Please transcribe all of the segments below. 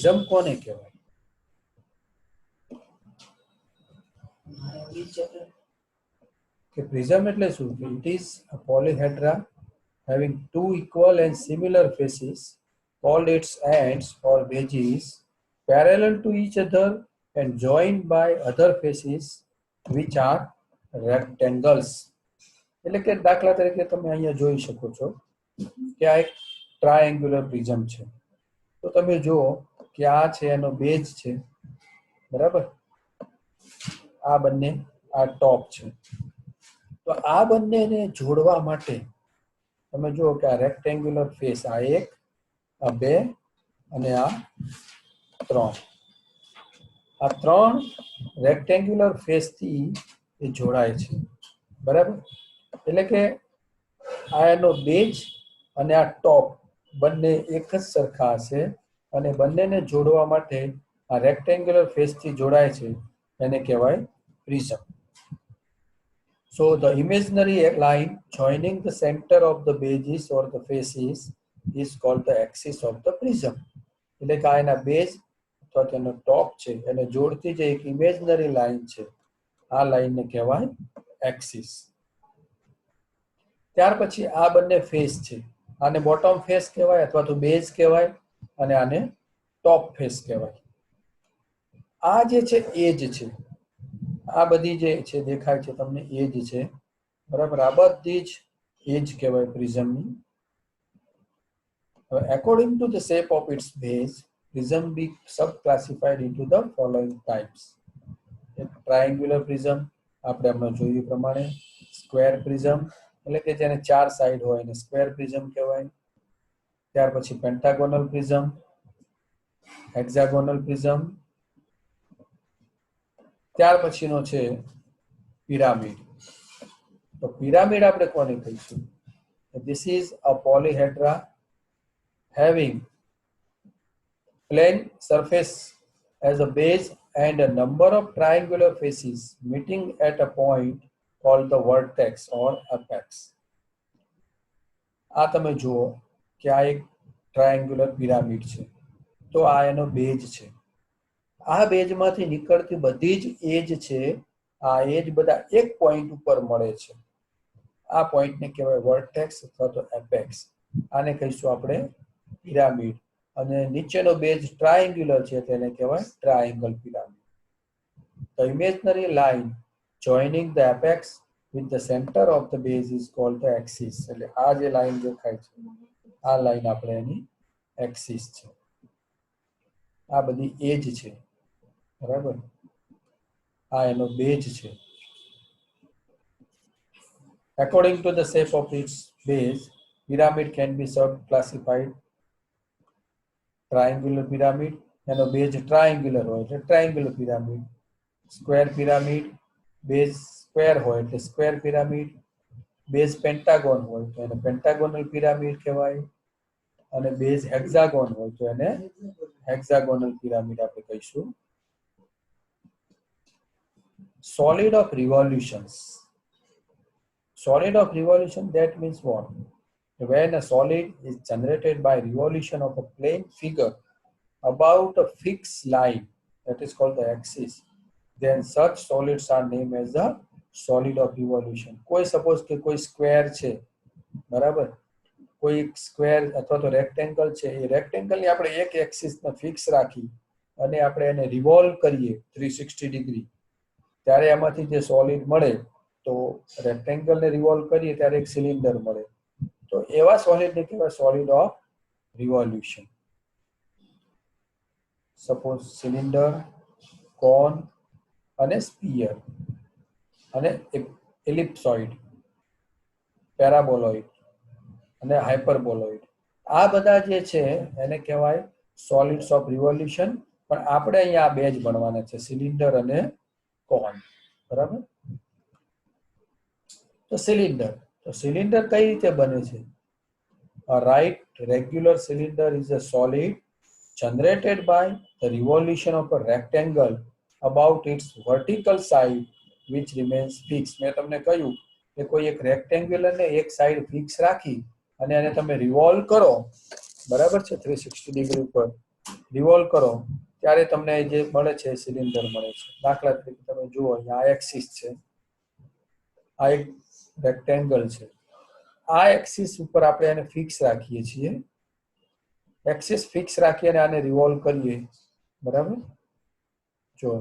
Prism કોને કહેવાય? કે પ્રિઝમ એટલે શું? It is a polyhedra having two equal and similar faces called its ends or edges parallel to each other and joined by other faces which are rectangles. એટલે કે દાખલા તરીકે તમે અહીંયા જોઈ શકો છો કે આ એક ટ્રાયેંગ્યુલર પ્રિઝમ છે. તો તમે જુઓ કે આ છે એનો બેઝ છે, બરાબર? આ બંને આ ટોપ છે. તો આ બંનેને જોડવા માટે તમે જુઓ કે આ રેક્ટેંગ્યુલર ફેસ, આ એક, આ બે અને આ ત્રણ, આ ત્રણ રેક્ટેંગ્યુલર ફેસથી એ જોડાય છે, બરાબર? એટલે કે આ એનો બેઝ અને આ ટોપ બંને એક જ સરખા હશે અને બંનેને જોડવા માટે આ રેક્ટેંગ્યુલર ફેસથી જોડાય છે, એને કહેવાય prism. So the imaginary line joining the center of the bases or the faces is called the axis of the prism. એટલે કે આ એના બેઝ અથવા તેનો ટોપ છે એને જોડતી જે એક ઇમેજનરી લાઈન છે, આ લાઈનને કહેવાય એક્સિસ. ત્યાર પછી આ બંને ફેસ છે, આને બોટમ ફેસ કહેવાય અથવા તો બેઝ કહેવાય અને આને ટોપ ફેસ કહેવાય. આ જે છે એજ છે, આ બધી જે છે દેખાય છે તમને એજ છે, બરાબર? આ બધી જ એજ કહેવાય પ્રિઝમની. According to the shape of its base, prism be sub-classified into the following types. એક ટ્રાયેંગ્યુલર પ્રિઝમ આપણે હમણાં જોયું પ્રમાણે, સ્ક્વેર પ્રિઝમ એટલે કે જેને ચાર સાઈડ હોય એને સ્ક્વેર પ્રિઝમ કહેવાય. ત્યાર પછી પેન્ટાગોનલ પ્રિઝમ, હેક્ઝાગોનલ પ્રિઝમ, ત્યાર પછીનો છે પિરામિડ. તો પિરામિડ આપણે કોને કહીશું? This is a polyhedra having plane surface as a base and a number of triangular faces meeting at a point called the vertex or apex. આ તમે જુઓ કે આ એક ટ્રાયેંગ્યુલર પિરામિડ છે, તો આ એનો બેઝ છે. આ બેઝમાંથી નીકળતી બધી જ એજ છે, આ એજ બધા એક પોઈન્ટ ઉપર મળે છે. આ પોઈન્ટને કહેવાય વર્ટેક્સ અથવા તો એપેક્સ. આને કહીશું આપણે પિરામિડ. અને નીચેનો બેઝ ટ્રાયેંગ્યુલર છે તેને કહેવાય triangle pyramid. The imaginary line joining the apex with the center of the base is called the axis. એટલે આ જે લાઈન દેખાય છે આ લાઈન આપણે એની એક્સિસ છે. આ બધી એજ છે, બરાબર? આ એનો બેઝ છે. According to the shape of its base, pyramid can be sub-classified. Triangular pyramid, એનો બેઝ ટ્રાયેંગ્યુલર હોય એટલે triangular pyramid. Square pyramid, base square હોય એટલે સ્ક્વેર પિરામિડ. બેઝ પેન્ટાગોન હોય તો એને પેન્ટાગોનલ પિરામિડ કહેવાય. અને બેઝ હેક્ઝાગોન હોય તો એને હેક્ઝાગોનલ પિરામિડ આપણે કહીશું. Solid of revolutions. Solid of revolution, that means what? When a solid is generated by revolution of a plane figure about a fixed line, that is called the axis, then such solids are named as the solid of revolution. કોઈ suppose કે કોઈ square છે, બરાબર? કોઈ square અથવા તો rectangle છે, એ રેક્ટેંગલની આપણે એક એક્સિસને ફિક્સ રાખી અને આપણે એને રિવોલ્વ કરીએ 360 ડિગ્રી, ત્યારે એમાંથી જે સોલિડ મળે, તો રેક્ટેંગલને રિવોલ્વ કરીએ ત્યારે એક સિલિન્ડર મળે. તો એવા સોલિડને કહેવાય solid of revolution. Suppose cylinder, cone અને સ્ફિયર અને એલિપ્સોઇડ, પેરાબોલોઇડ અને હાઇપરબોલોઇડ, આ બધા જે છે એને કહેવાય સોલિડ્સ ઓફ રિવોલ્યુશન. પણ આપણે અહીંયા આ બે જ ભણવાના છે, સિલિન્ડર અને કોન, બરાબર? તો સિલિન્ડર કઈ રીતે બને છે? A right regular cylinder is a solid generated by the revolution of a rectangle about its vertical side which remains fixed. મેં તમને કહ્યું કે કોઈ એક રેક્ટેંગ્યુલર ને એક સાઈડ ફિક્સ રાખી અને એને તમે રિવોલ્વ કરો, બરાબર છે, 360 ડિગ્રી ઉપર, રિવોલ્વ કરો ત્યારે તમને જે મળે છે સિલિન્ડર મળે છે. દાખલા તરીકે તમે જુઓ અહીંયા આ એક્સિસ છે, આ એક રેક્ટેંગલ છે. આ એક્સિસ ઉપર આપણે આને ફિક્સ રાખીએ છીએ. એક્સિસ ફિક્સ રાખી અને આને રિવોલ્વ કરીએ, બરાબર. જો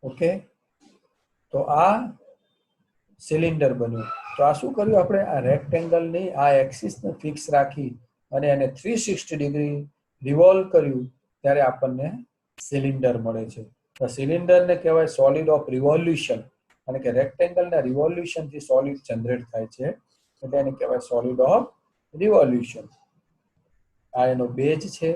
ઓકે, તો આ સિલિન્ડર બન્યું. તો આ શું કર્યું આપણે? આ રેક્ટેંગલની આ એક્સિસને ફિક્સ રાખી અને એને 360 ડિગ્રી રિવોલ્વ કર્યું ત્યારે આપણને સિલિન્ડર મળે છે. તો સિલિન્ડરને કહેવાય સોલિડ ઓફ રિવોલ્યુશન, અને કે રેક્ટેંગલના રિવોલ્યુશનથી સોલિડ જનરેટ થાય છે એટલે એને કહેવાય સોલિડ ઓફ રિવોલ્યુશન. આ એનો બેઝ છે.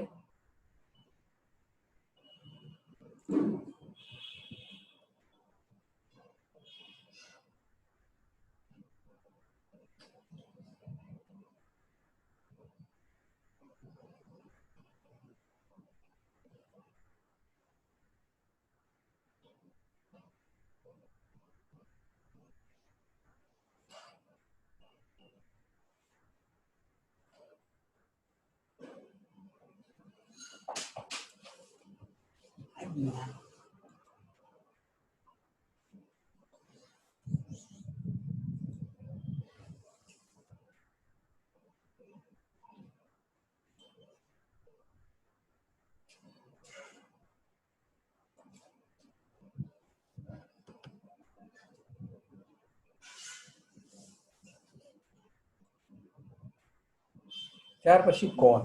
ત્યાર પછી કોન.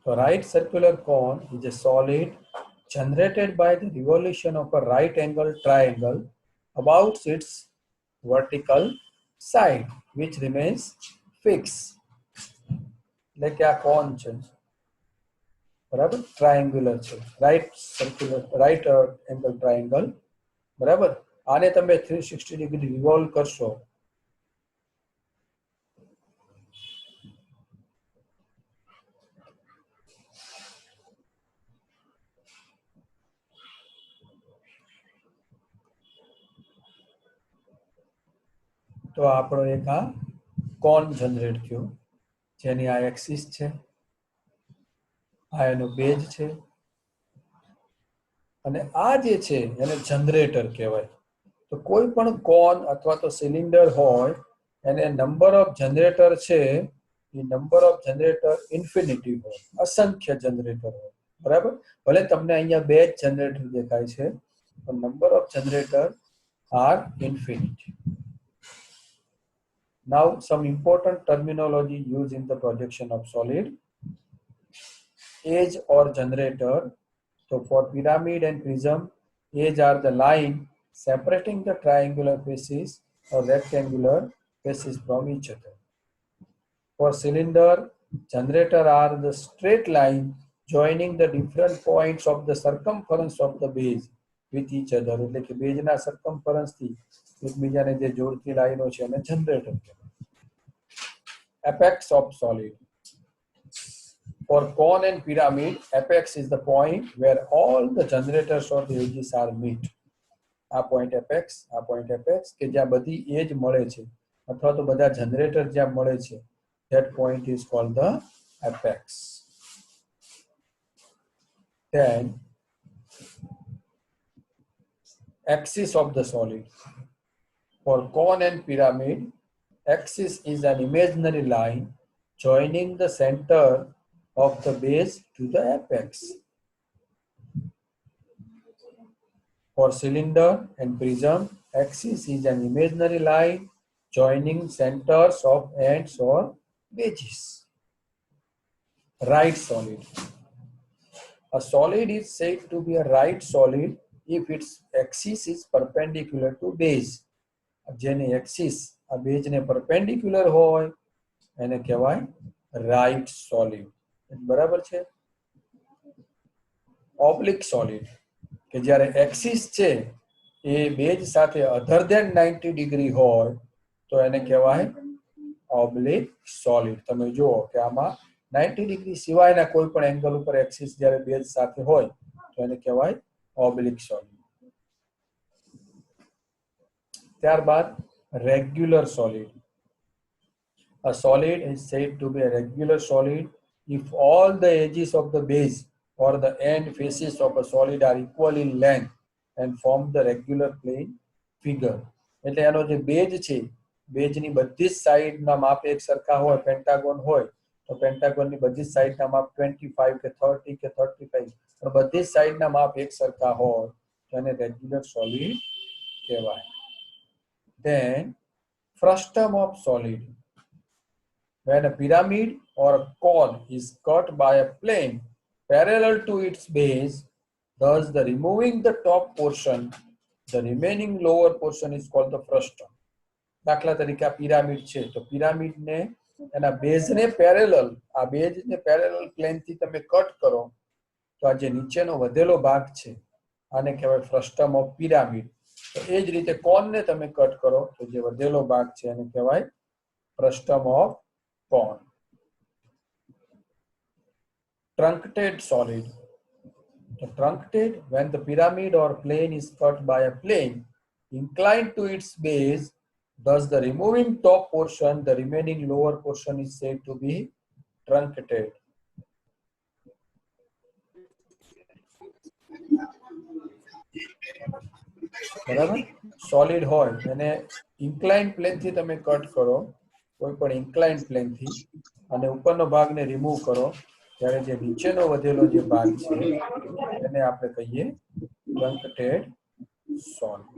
So right circular cone is a solid generated by the revolution of a right angle triangle about its vertical side which remains fixed. એટલે કે આ કોન છે, બરાબર, ટ્રાયંગ્યુલર છે, right circular right angle triangle, બરાબર. આને તમે 360 ડિગ્રી રિવોલ્વ કરશો તો આપણો એક આ કોન જનરેટ થયો, જેની આ એક્સિસ છે, આ એનો બેઝ છે, અને આ જે છે એને જનરેટર કહેવાય. તો કોઈ પણ કોન અથવા તો સિલિન્ડર હોય એને નંબર ઓફ જનરેટર છે એ નંબર ઓફ જનરેટર ઇન્ફિનિટી હોય, અસંખ્ય જનરેટર હોય, બરાબર. ભલે તમને અહીંયા બે જ જનરેટર દેખાય છે પણ number of generator are infinity. Now some important terminology used in the projection of solid. Edge or generator. So for pyramid and prism, edge are the line separating the triangular faces or rectangular faces from each other. For cylinder, generator are the straight line joining the different points of the circumference of the base with each other. એટલે કે બેઝના circumference થી એકબીજાને જે જોડતી લાઈનો છે એને generator કહેવાય. Apex of solid. For cone and pyramid, apex is the point where all the generators or the edges are meet. આ point apex કે જ્યાં બધી એજ મળે છે અથવા તો બધા જનરેટર જ્યાં મળે છે, that point is called the apex. Then axis of the solid. For cone and pyramid, axis is an imaginary line joining the center of the base to the apex. For cylinder and prism, axis is an imaginary line joining centers of ends or bases. Right solid. A solid is said to be a right solid if its axis is perpendicular to base. જેની axis આ બેઝને perpendicular હોય એને કહેવાય right solid, બરાબર છે. Oblique solid કે જ્યારે axis છે એ બેઝ સાથે અધર ધેન 90 ડિગ્રી હોય તો એને કહેવાય ઓબ્લિક સોલિડ. તમે જુઓ કે આમાં 90 ડિગ્રી સિવાયના કોઈ પણ એંગલ ઉપર એક્સિસ જ્યારે બેઝ સાથે હોય તો એને કહેવાય ઓબ્લિક સોલિડ. ત્યારબાદ regular solid. A solid is said to be a regular solid if all the edges of the base or the end faces of a solid are equal in length and form the regular plane figure. એટલે એનો જે base છે, બેઝની બધી જ સાઈડના માપ એક સરખા હોય, પેન્ટાગોન હોય તો પેન્ટાગોનની બધી જ સાઈડના માપ 25 કે 30 કે 35, પણ બધી જ સાઈડના માપ એક સરખા હોય તો એને રેગ્યુલર સોલિડ કહેવાય. Then frustum of solid. When a pyramid or a cone is cut by a plane parallel to its base, thus the removing the top portion, the remaining lower portion is called the frustum. દાખલા તરીકે આ pyramid છે તો પિરામિડને એના બેઝને parallel, આ બેઝને parallel પ્લેનથી તમે cut કરો તો આ જે નીચેનો વધેલો ભાગ છે આને કહેવાય ફ્રસ્ટમ ઓફ પિરામિડ. તો એ જ રીતે કોનને તમે કટ કરો તો જે વધેલો ભાગ છે એને કહેવાય frustum of cone. Truncated solid. The truncated, when the pyramid or plane is cut by a plane inclined to its base, thus the removing top portion, the remaining lower portion is said to be truncated. બરાબર, solid હોય એને incline પ્લેનથી તમે cut કરો, કોઈ પણ incline પ્લેનથી, અને ઉપરનો ભાગને રિમૂવ કરો ત્યારે જે નીચેનો વધેલો જે ભાગ છે એને આપણે કહીએ ટ્રંકેટેડ સોલિડ.